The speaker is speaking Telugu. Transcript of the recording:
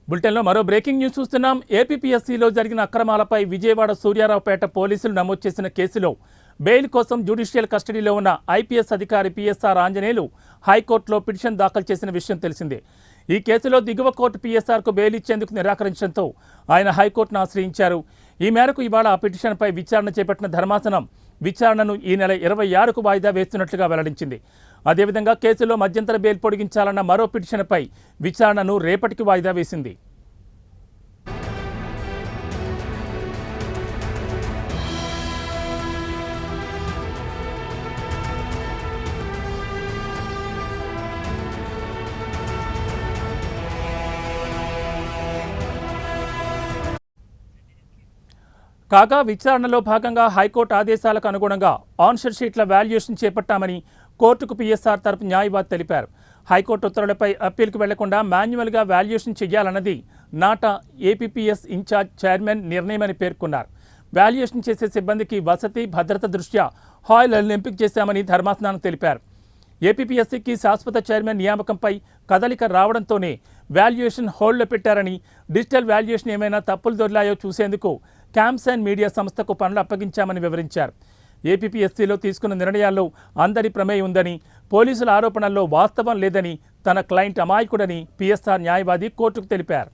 బులెటిన్లో మరో బ్రేకింగ్ న్యూస్ చూస్తున్నాం. ఏపీపీఎస్సీలో జరిగిన అక్రమాలపై విజయవాడ సూర్యారావుపేట పోలీసులు నమోదు చేసిన కేసులో బెయిల్ కోసం జ్యుడిషియల్ కస్టడీలో ఉన్న ఐపీఎస్ అధికారి పీఎస్ఆర్ ఆంజనేయులు హైకోర్టులో పిటిషన్ దాఖలు చేసిన విషయం తెలిసిందే. ఈ కేసులో దిగువ కోర్టు పీఎస్ఆర్కు బెయిల్ ఇచ్చేందుకు నిరాకరించడంతో ఆయన హైకోర్టును ఆశ్రయించారు. ఈ మేరకు ఇవాళ ఆ పిటిషన్పై విచారణ చేపట్టిన ధర్మాసనం విచారణను ఈ నెల 26కు వాయిదా వేస్తున్నట్లుగా వెల్లడించింది. అదేవిధంగా కేసులో మధ్యంతర బెయిల్ పొడిగించాలన్న మరో పిటిషన్పై విచారణను రేపటికి వాయిదా వేసింది. కాగా విచారణలో భాగంగా హైకోర్టు ఆదేశాలకు అనుగుణంగా ఆన్సర్ షీట్ల వాల్యుయేషన్ చేపట్టామని కోర్టుకు పీఎస్ఆర్ తరపు న్యాయవాది తెలిపారు. హైకోర్టు ఉత్తర్వులపై అప్పీల్కు వెళ్లకుండా మాన్యువల్గా వాల్యుయేషన్ చేయాలన్నది నాటా ఏపీపీఎస్ ఇన్ఛార్జ్ చైర్మన్ నిర్ణయమని పేర్కొన్నారు. వాల్యుయేషన్ చేసే సిబ్బందికి వసతి భద్రత దృష్ట్యా హాల్ ఎంపిక చేశామని ధర్మాసనం తెలిపారు. ఏపీపీఎస్సీకి శాశ్వత చైర్మన్ నియామకంపై కదలిక రావడంతోనే వాల్యుయేషన్ హోల్డ్లో పెట్టారని, డిజిటల్ వాల్యుయేషన్ ఏమైనా తప్పులు దొర్లాయో చూసేందుకు క్యాంప్స్ అండ్ మీడియా సంస్థకు పనులు అప్పగించామని వివరించారు. ఏపీపీఎస్సీలో తీసుకున్న నిర్ణయాల్లో అందరి ప్రమేయం ఉందని, పోలీసుల ఆరోపణల్లో వాస్తవం లేదని, తన క్లయింట్ అమాయకుడని పీఎస్ఆర్ న్యాయవాది కోర్టుకు తెలిపారు.